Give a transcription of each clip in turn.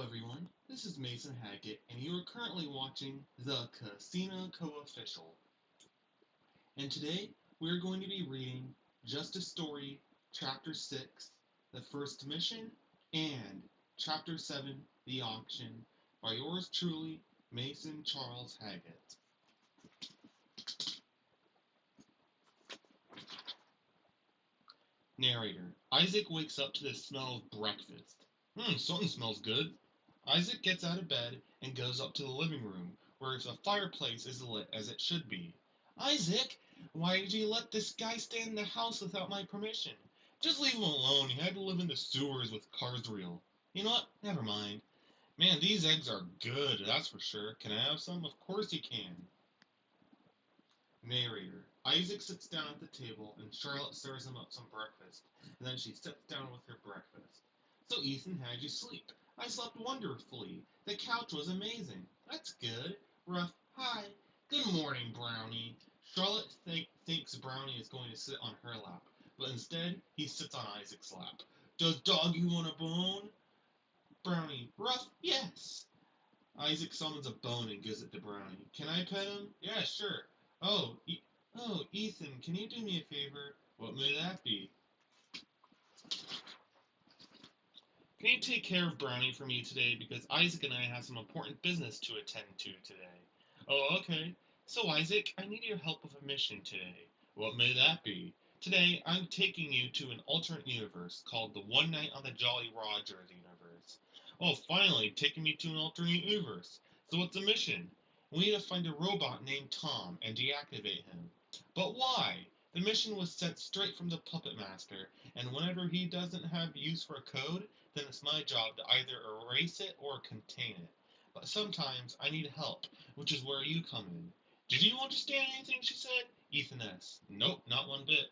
everyone, this is Mason Haggett, and you are currently watching The Casino Co-Official. And today, we're going to be reading Just a Story, Chapter 6, The First Mission, and Chapter 7, The Auction, by yours truly, Mason Charles Haggett. Narrator: Isaac wakes up to the smell of breakfast. Something smells good. Isaac gets out of bed and goes up to the living room, where the fireplace is lit as it should be. Isaac, why did you let this guy stay in the house without my permission? Just leave him alone. He had to live in the sewers with Carsreel. You know what? Never mind. Man, these eggs are good, that's for sure. Can I have some? Of course you can. Narrator: Isaac sits down at the table and Charlotte serves him up some breakfast, and then she sits down with her breakfast. So Ethan, how'd you sleep? I slept wonderfully. The couch was amazing. That's good. Rough, hi. Good morning, Brownie. Charlotte thinks Brownie is going to sit on her lap, but instead he sits on Isaac's lap. Does doggy want a bone? Brownie: Rough, yes. Isaac summons a bone and gives it to Brownie. Can I pet him? Yeah, sure. Oh, Ethan, can you do me a favor? What may that be? Can you take care of Brownie for me today? Because Isaac and I have some important business to attend to today. Oh, okay. So, Isaac, I need your help with a mission today. What may that be? Today, I'm taking you to an alternate universe called the One Night on the Jolly Roger universe. Oh, finally, taking me to an alternate universe. So, what's the mission? We need to find a robot named Tom and deactivate him. But why? The mission was sent straight from the Puppet Master, and whenever he doesn't have use for a code, then it's my job to either erase it or contain it. But sometimes I need help, which is where you come in. Did you understand anything she said? Ethan S. Nope, not one bit.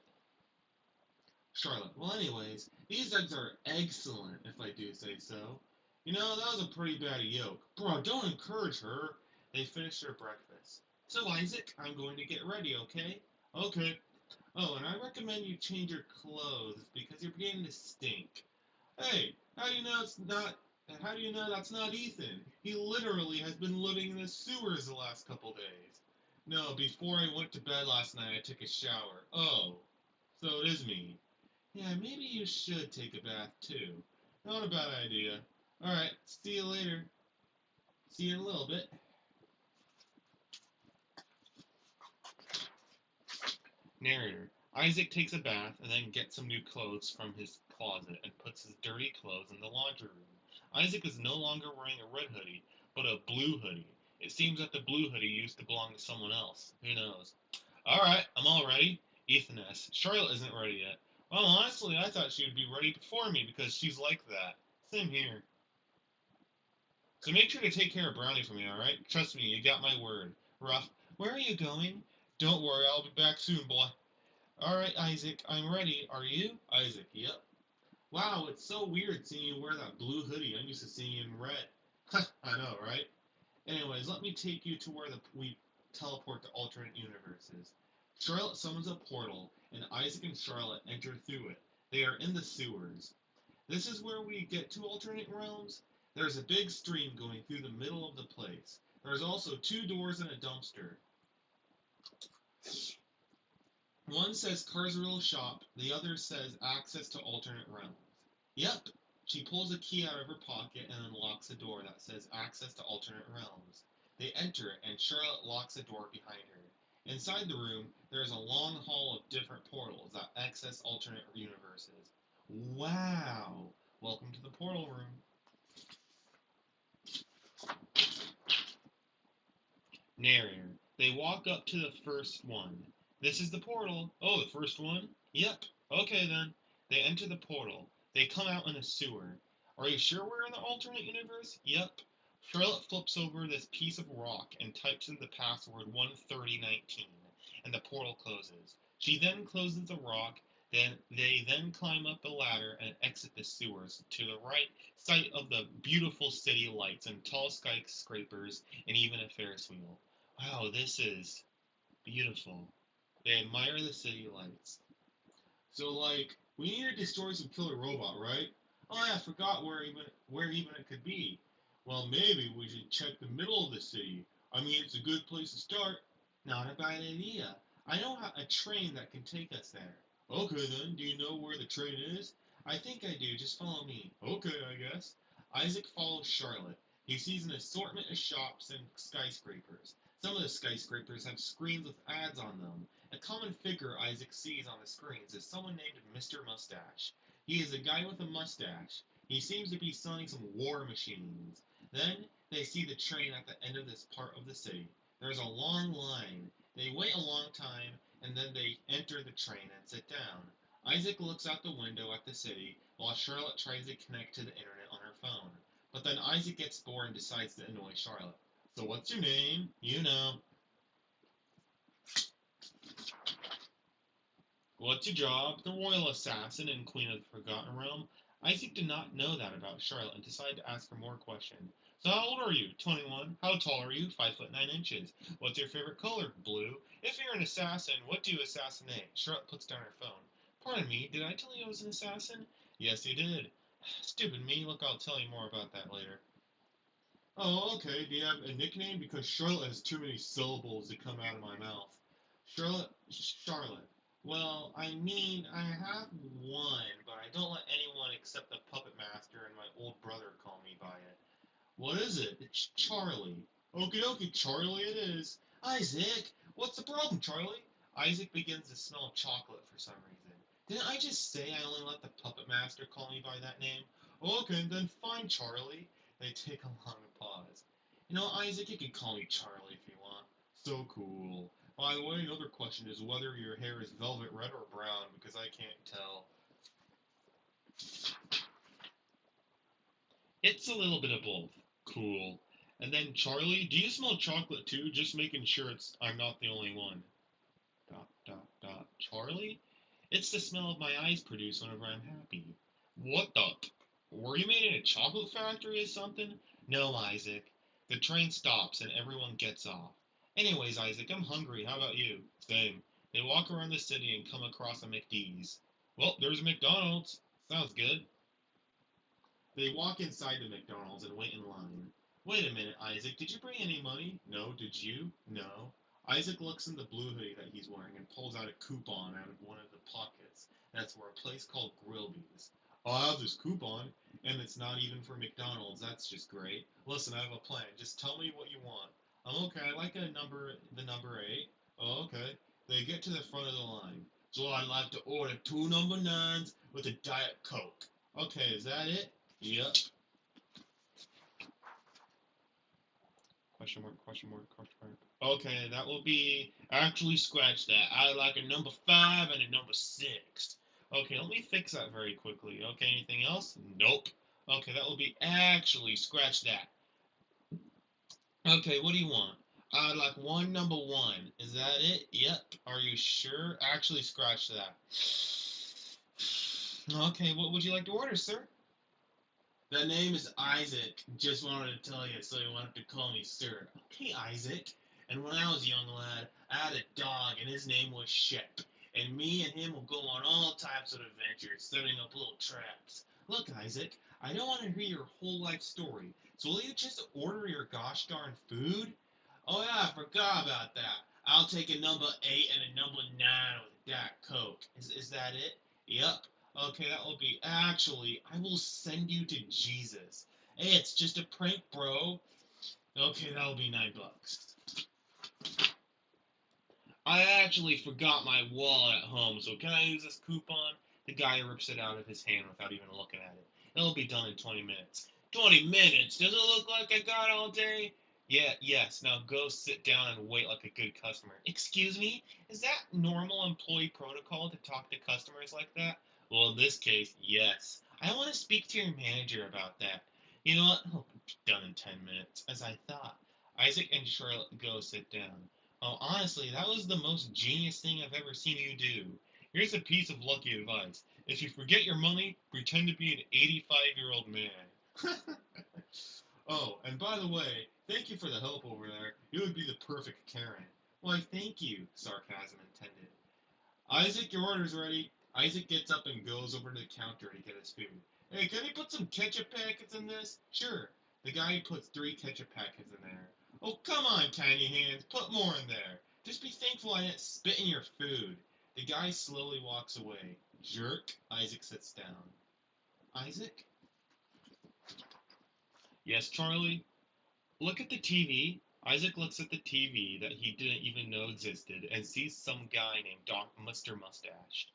Charlotte: Well, anyways, these eggs are excellent, if I do say so. You know, that was a pretty bad yolk. Bro, don't encourage her. They finish their breakfast. So, Isaac, I'm going to get ready, okay? Okay. Oh, and I recommend you change your clothes because you're beginning to stink. Hey, how do you know it's not? How do you know that's not Ethan? He literally has been living in the sewers the last couple days. No, before I went to bed last night, I took a shower. Oh, so it is me. Yeah, maybe you should take a bath too. Not a bad idea. Alright, see you later. See you in a little bit. Narrator: Isaac takes a bath and then gets some new clothes from his closet and puts his dirty clothes in the laundry room. Isaac is no longer wearing a red hoodie, but a blue hoodie. It seems that the blue hoodie used to belong to someone else. Who knows? Alright, I'm all ready. Ethan S. Charlotte isn't ready yet. Well, honestly, I thought she would be ready before me because she's like that. Same here. So make sure to take care of Brownie for me, alright? Trust me, you got my word. Ruff: Where are you going? Don't worry, I'll be back soon, boy. Alright, Isaac, I'm ready. Are you? Isaac: Yep. Wow, it's so weird seeing you wear that blue hoodie. I'm used to seeing you in red. I know, right? Anyways, let me take you to where we teleport to alternate universes. Charlotte summons a portal, and Isaac and Charlotte enter through it. They are in the sewers. This is where we get to alternate realms. There's a big stream going through the middle of the place. There's also two doors and a dumpster. One says Carsreel Shop, the other says Access to Alternate Realms. Yep. She pulls a key out of her pocket and unlocks a door that says Access to Alternate Realms. They enter, and Charlotte locks the door behind her. Inside the room, there is a long hall of different portals that access alternate universes. Wow! Welcome to the portal room. Narrator: They walk up to the first one. This is the portal. Oh, the first one? Yep. Okay then. They enter the portal. They come out in a sewer. Are you sure we're in the alternate universe? Yep. Charlotte flips over this piece of rock and types in the password 13019, and the portal closes. She then closes the rock. They climb up a ladder and exit the sewers to the right sight of the beautiful city lights and tall skyscrapers and even a Ferris wheel. Wow, this is beautiful. They admire the city lights. So, like, we need to destroy some killer robot, right? Oh, yeah, I forgot where even it could be. Well, maybe we should check the middle of the city. I mean, it's a good place to start. Not a bad idea. I know a train that can take us there. Okay, then. Do you know where the train is? I think I do. Just follow me. Okay, I guess. Isaac follows Charlotte. He sees an assortment of shops and skyscrapers. Some of the skyscrapers have screens with ads on them. A common figure Isaac sees on the screens is someone named Mr. Mustache. He is a guy with a mustache. He seems to be selling some war machines. Then they see the train at the end of this part of the city. There's a long line. They wait a long time, and then they enter the train and sit down. Isaac looks out the window at the city, while Charlotte tries to connect to the internet on her phone. But then Isaac gets bored and decides to annoy Charlotte. So what's your name? You know. What's your job? The royal assassin and queen of the Forgotten Realm. Isaac did not know that about Charlotte and decided to ask her more questions. So how old are you? 21. How tall are you? 5 foot 9 inches. What's your favorite color? Blue. If you're an assassin, what do you assassinate? Charlotte puts down her phone. Pardon me, did I tell you I was an assassin? Yes, you did. Stupid me. Look, I'll tell you more about that later. Oh, okay. Do you have a nickname? Because Charlotte has too many syllables to come out of my mouth. Charlotte. Well, I mean, I have one, but I don't let anyone except the puppet master and my old brother call me by it. What is it? It's Charlie. Okie dokie, Charlie it is. Isaac, what's the problem, Charlie? Isaac begins to smell chocolate for some reason. Didn't I just say I only let the puppet master call me by that name? Okay, then fine, Charlie. They take a long pause. You know, Isaac, you can call me Charlie if you want. So cool. By the way, another question is whether your hair is velvet red or brown, because I can't tell. It's a little bit of both. Cool. And then Charlie, do you smell chocolate too? Just making sure I'm not the only one. Dot dot dot. Charlie? It's the smell of my eyes produce whenever I'm happy. What the? Were you made in a chocolate factory or something? No, Isaac. The train stops and everyone gets off. Anyways, Isaac, I'm hungry. How about you? Same. They walk around the city and come across a McDee's. Well, there's a McDonald's. Sounds good. They walk inside the McDonald's and wait in line. Wait a minute, Isaac, did you bring any money? No, did you? No. Isaac looks in the blue hoodie that he's wearing and pulls out a coupon out of one of the pockets. That's for a place called Grillby's. I have this coupon, and it's not even for McDonald's. That's just great. Listen, I have a plan. Just tell me what you want. Okay. I like the number 8. Oh, okay. They get to the front of the line. So I'd like to order 2 number 9s with a Diet Coke. Okay, is that it? Yep. Question mark, question mark, question mark. Okay, that will be. Actually, scratch that. I like a number 5 and a number 6. Okay, let me fix that very quickly. Okay, anything else? Nope. Okay, that will be. Actually, scratch that. Okay, what do you want? I'd like one number 1. Is that it? Yep. Are you sure? Actually, scratch that. Okay, what would you like to order, sir? The name is Isaac. Just wanted to tell you so you won't have to call me sir. Okay, Isaac. And when I was a young lad, I had a dog, and his name was Shep. And me and him will go on all types of adventures, setting up little traps. Look, Isaac, I don't want to hear your whole life story, so will you just order your gosh darn food? Oh yeah, I forgot about that. I'll take a number 8 and a number 9 with a Diet Coke. Is that it? Yep. Okay, that will be. Actually, I will send you to Jesus. Hey, it's just a prank, bro. Okay, that'll be $9. I actually forgot my wallet at home, so can I use this coupon? The guy rips it out of his hand without even looking at it. It'll be done in 20 minutes. 20 minutes? Does it look like I got all day? Yeah, yes. Now go sit down and wait like a good customer. Excuse me? Is that normal employee protocol to talk to customers like that? Well, in this case, yes. I want to speak to your manager about that. You know what? It'll be done in 10 minutes, as I thought. Isaac and Charlotte go sit down. Oh, honestly, that was the most genius thing I've ever seen you do. Here's a piece of lucky advice. If you forget your money, pretend to be an 85-year-old man. Oh, and by the way, thank you for the help over there. You would be the perfect Karen. Why, thank you, sarcasm intended. Isaac, your order's ready. Isaac gets up and goes over to the counter to get his food. Hey, can you put some ketchup packets in this? Sure. The guy puts 3 ketchup packets in there. Oh, come on, tiny hands, put more in there. Just be thankful I didn't spit in your food. The guy slowly walks away. Jerk. Isaac sits down. Isaac? Yes, Charlie? Look at the TV. Isaac looks at the TV that he didn't even know existed and sees some guy named Mr. Mustache.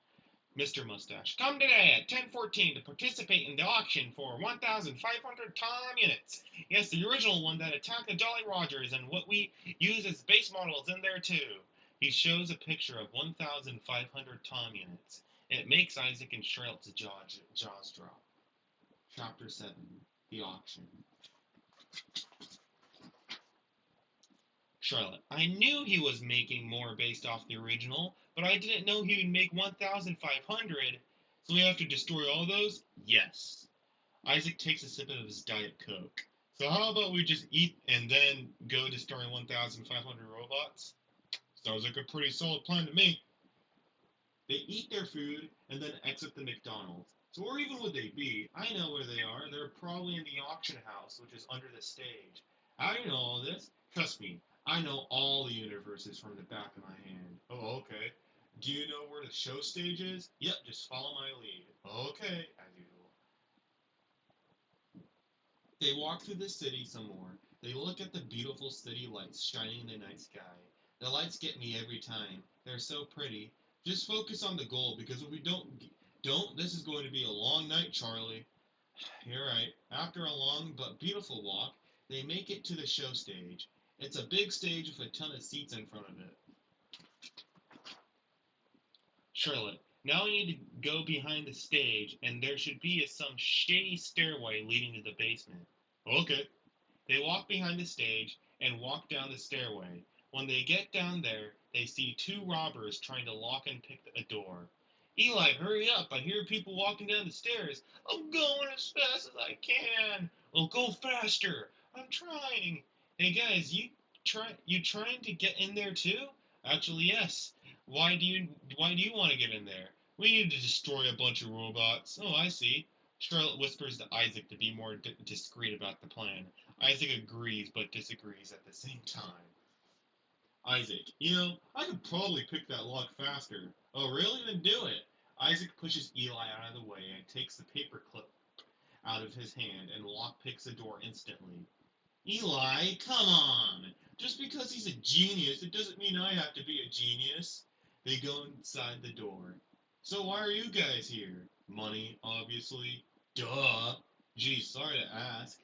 Mr. Mustache, come today at 10:14 to participate in the auction for 1,500 Tom units. Yes, the original one that attacked the Jolly Rogers and what we use as base models in there too. He shows a picture of 1,500 Tom units. It makes Isaac and Charlotte's jaws drop. Chapter 7. The Auction. Charlotte, I knew he was making more based off the original, but I didn't know he would make 1,500. So we have to destroy all those? Yes. Isaac takes a sip of his Diet Coke. So how about we just eat and then go destroy 1,500 robots? Sounds like a pretty solid plan to me. They eat their food and then exit the McDonald's. So where even would they be? I know where they are. They're probably in the auction house, which is under the stage. How do you know all this? Trust me, I know all the universes from the back of my hand. Oh, okay. Do you know where the show stage is? Yep, just follow my lead. Okay, as usual. They walk through the city some more. They look at the beautiful city lights shining in the night sky. The lights get me every time. They're so pretty. Just focus on the goal because if we don't, this is going to be a long night, Charlie. You're right. After a long but beautiful walk, they make it to the show stage. It's a big stage with a ton of seats in front of it. Charlotte, now we need to go behind the stage, and there should be some shady stairway leading to the basement. Okay. They walk behind the stage and walk down the stairway. When they get down there, they see 2 robbers trying to lock and pick a door. Eli, hurry up. I hear people walking down the stairs. I'm going as fast as I can. Well, go faster. I'm trying. Hey guys, you trying to get in there too? Actually, yes. Why do you want to get in there? We need to destroy a bunch of robots. Oh, I see. Charlotte whispers to Isaac to be more discreet about the plan. Isaac agrees but disagrees at the same time. Isaac, I could probably pick that lock faster. Oh, really? Then do it. Isaac pushes Eli out of the way and takes the paper clip out of his hand and lock picks the door instantly. Eli, come on! Just because he's a genius, it doesn't mean I have to be a genius. They go inside the door. So why are you guys here? Money, obviously. Duh. Gee, sorry to ask.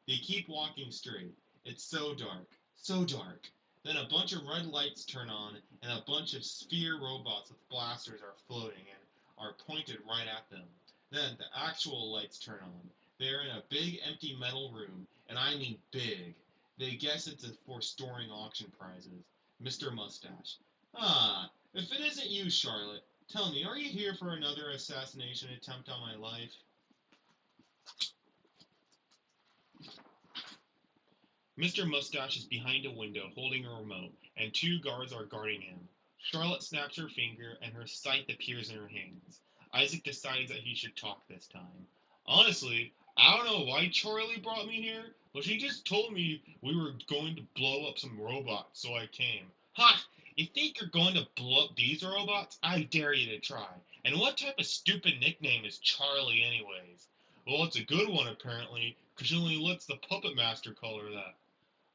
They keep walking straight. It's so dark. So dark. Then a bunch of red lights turn on, and a bunch of sphere robots with blasters are floating and are pointed right at them. Then the actual lights turn on. They're in a big empty metal room, and I mean big. They guess it's for storing auction prizes. Mr. Mustache. Ah, if it isn't you, Charlotte, tell me, are you here for another assassination attempt on my life? Mr. Mustache is behind a window holding a remote, and 2 guards are guarding him. Charlotte snaps her finger, and her scythe appears in her hands. Isaac decides that he should talk this time. Honestly, I don't know why Charlie brought me here, but she just told me we were going to blow up some robots, so I came. Ha! You think you're going to blow up these robots? I dare you to try. And what type of stupid nickname is Charlie anyways? Well, it's a good one apparently, because she only lets the puppet master call her that.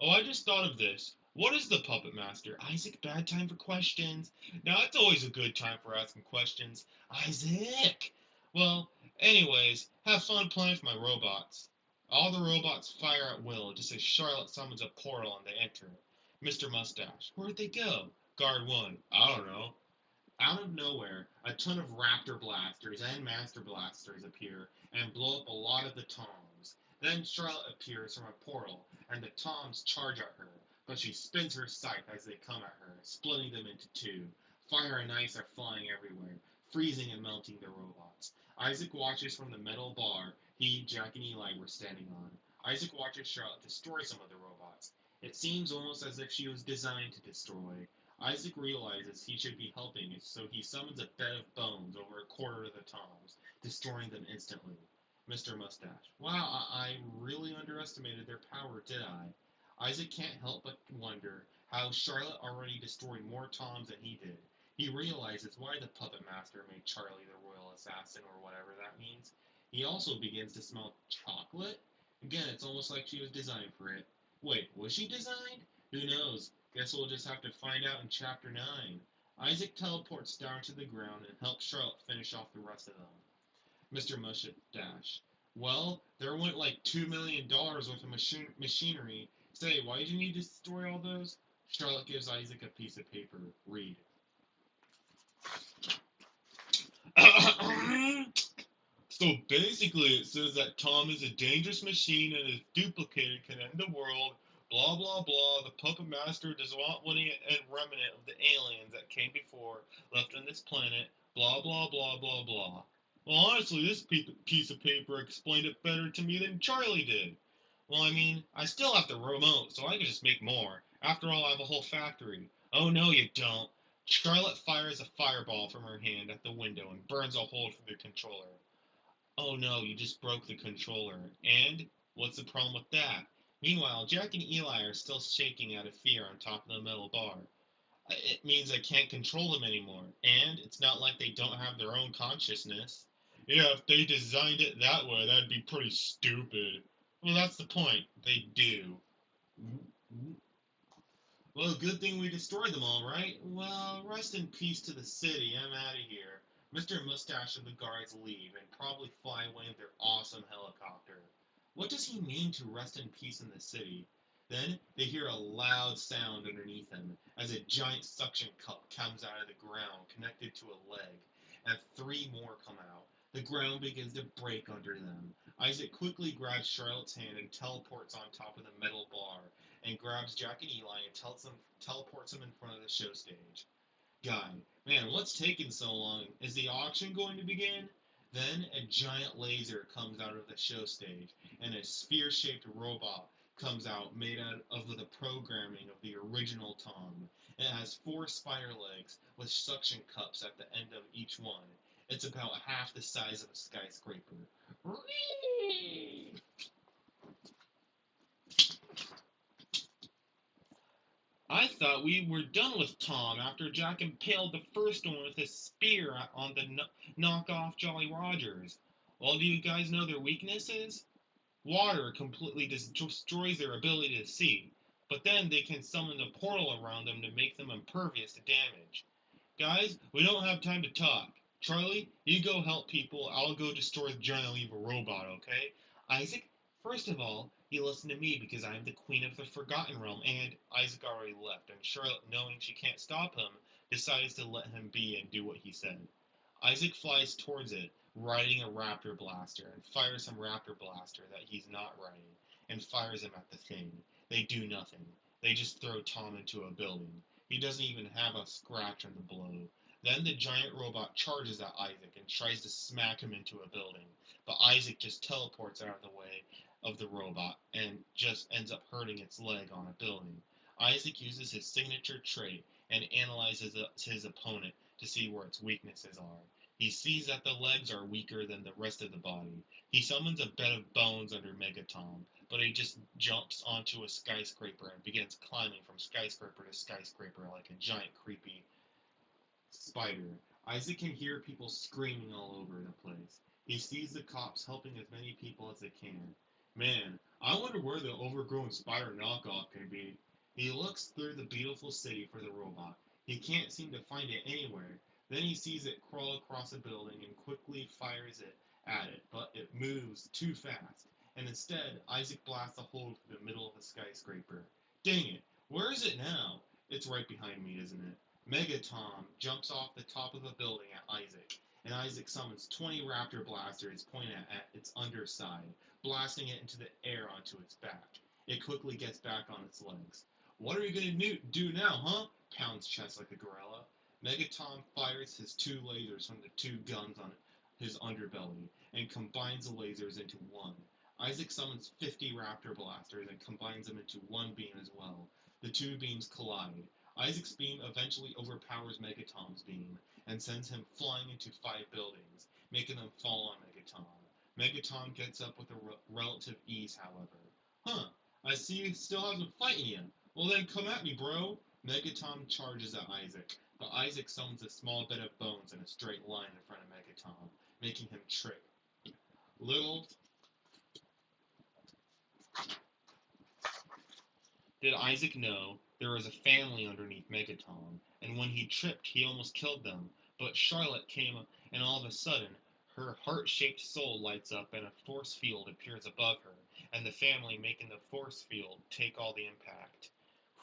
Oh, I just thought of this. What is the puppet master? Isaac, bad time for questions. Now, it's always a good time for asking questions. Isaac! Well, anyways, have fun playing with my robots. All the robots fire at will, just as Charlotte summons a portal and they enter. Mr. Mustache, where'd they go? Guard 1, I don't know. Out of nowhere, a ton of Raptor blasters and Master blasters appear and blow up a lot of the Toms. Then Charlotte appears from a portal, and the Toms charge at her, but she spins her scythe as they come at her, splitting them into 2. Fire and ice are flying everywhere, freezing and melting the robots. Isaac watches from the metal bar he, Jack, and Eli were standing on. Isaac watches Charlotte destroy some of the robots. It seems almost as if she was designed to destroy. Isaac realizes he should be helping, so he summons a bed of bones over a quarter of the Toms, destroying them instantly. Mr. Mustache. Wow, I really underestimated their power, did I? Isaac can't help but wonder how Charlotte already destroyed more Toms than he did. He realizes why the puppet master made Charlie the royal assassin, or whatever that means. He also begins to smell chocolate. Again, it's almost like she was designed for it. Wait, was she designed? Who knows? Guess we'll just have to find out in Chapter 9. Isaac teleports down to the ground and helps Charlotte finish off the rest of them. Mr. Mustache. Well, there went like $2 million worth of machinery. Say, why didn't you destroy all those? Charlotte gives Isaac a piece of paper. Read. So basically, it says that Tom is a dangerous machine and his duplicate can end the world. Blah blah blah. The puppet master does not want any remnant of the aliens that came before left on this planet. Blah blah blah blah blah. Well, honestly, this piece of paper explained it better to me than Charlie did. Well, I mean, I still have the remote, so I can just make more. After all, I have a whole factory. Oh no, you don't. Charlotte fires a fireball from her hand at the window and burns a hole through the controller. Oh no, you just broke the controller. And what's the problem with that? Meanwhile, Jack and Eli are still shaking out of fear on top of the metal bar. It means I can't control them anymore. And it's not like they don't have their own consciousness. Yeah, if they designed it that way, that'd be pretty stupid. Well, that's the point. They do. Well, good thing we destroyed them all, right? Well, rest in peace to the city. I'm out of here. Mr. Mustache and the guards leave and probably fly away in their awesome helicopter. What does he mean to rest in peace in the city? Then they hear a loud sound underneath them as a giant suction cup comes out of the ground connected to a leg, and three more come out. The ground begins to break under them. Isaac quickly grabs Charlotte's hand and teleports on top of the metal bar and grabs Jack and Eli and teleports them in front of the show stage. Guy, man, what's taking so long? Is the auction going to begin? Then a giant laser comes out of the show stage, and a sphere-shaped robot comes out made out of the programming of the original Tom. It has four spider legs with suction cups at the end of each one. It's about half the size of a skyscraper. I thought we were done with Tom after Jack impaled the first one with his spear on the knockoff Jolly Rogers. Well, do you guys know their weaknesses? Water completely destroys their ability to see, but then they can summon a portal around them to make them impervious to damage. Guys, we don't have time to talk. Charlie, you go help people. I'll go destroy the giant evil robot, okay? Isaac, first of all, you listen to me because I am the queen of the Forgotten Realm, and Isaac already left, and Charlotte, knowing she can't stop him, decides to let him be and do what he said. Isaac flies towards it, riding a raptor blaster, and fires some raptor blaster that he's not riding, and fires him at the thing. They do nothing. They just throw Tom into a building. He doesn't even have a scratch on the blow. Then the giant robot charges at Isaac and tries to smack him into a building, but Isaac just teleports out of the way of the robot and just ends up hurting its leg on a building. Isaac uses his signature trait and analyzes his opponent to see where its weaknesses are. He sees that the legs are weaker than the rest of the body. He summons a bed of bones under Megaton, but he just jumps onto a skyscraper and begins climbing from skyscraper to skyscraper like a giant creepy spider. Isaac can hear people screaming all over the place. He sees the cops helping as many people as they can. Man, I wonder where the overgrown spider knockoff can be. He looks through the beautiful city for the robot. He can't seem to find it anywhere. Then he sees it crawl across a building and quickly fires it at it, but it moves too fast. And instead, Isaac blasts a hole through the middle of the skyscraper. Dang it, where is it now? It's right behind me, isn't it? Megatom jumps off the top of a building at Isaac, and Isaac summons 20 raptor blasters pointed at its underside, blasting it into the air onto its back. It quickly gets back on its legs. What are you going to do now, huh? Pounds chest like a gorilla. Megatom fires his two lasers from the two guns on his underbelly and combines the lasers into one. Isaac summons 50 raptor blasters and combines them into one beam as well. The two beams collide. Isaac's beam eventually overpowers Megatom's beam and sends him flying into 5 buildings, making them fall on Megatom. Megaton gets up with a relative ease, however. Huh, I see you still have some fight in you. Well then, come at me, bro. Megaton charges at Isaac, but Isaac summons a small bit of bones in a straight line in front of Megaton, making him trip. Little did Isaac know there was a family underneath Megaton, and when he tripped, he almost killed them. But Charlotte came, and all of a sudden, her heart-shaped soul lights up, and a force field appears above her, and the family making the force field take all the impact.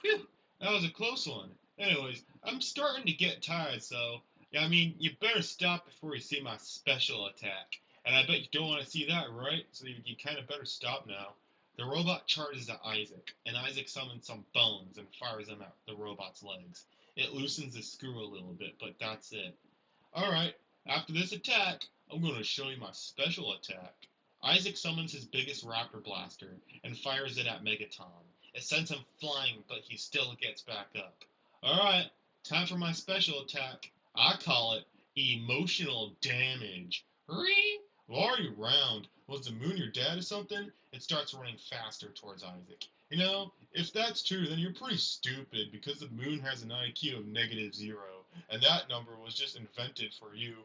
Whew, that was a close one. Anyways, I'm starting to get tired, so you better stop before you see my special attack. And I bet you don't want to see that, right? So you kind of better stop now. The robot charges at Isaac, and Isaac summons some bones and fires them at the robot's legs. It loosens the screw a little bit, but that's it. Alright, after this attack, I'm going to show you my special attack. Isaac summons his biggest raptor blaster and fires it at Megaton. It sends him flying, but he still gets back up. Alright, time for my special attack. I call it emotional damage. Hurry! Why are you round? Was the moon your dad or something? It starts running faster towards Isaac. If that's true, then you're pretty stupid because the moon has an IQ of -0, and that number was just invented for you.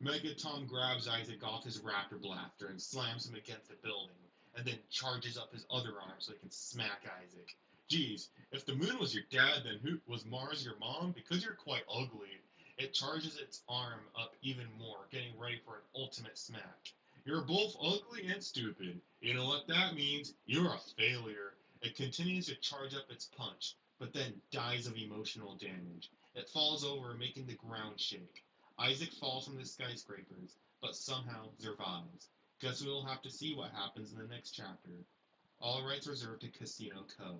Megaton grabs Isaac off his raptor blaster and slams him against a building, and then charges up his other arm so he can smack Isaac. Geez, if the moon was your dad, then who was Mars your mom? Because you're quite ugly. It charges its arm up even more, getting ready for an ultimate smack. You're both ugly and stupid. You know what that means? You're a failure. It continues to charge up its punch, but then dies of emotional damage. It falls over, making the ground shake. Isaac falls from the skyscrapers, but somehow survives. Guess we'll have to see what happens in the next chapter. All rights reserved to Casino Co.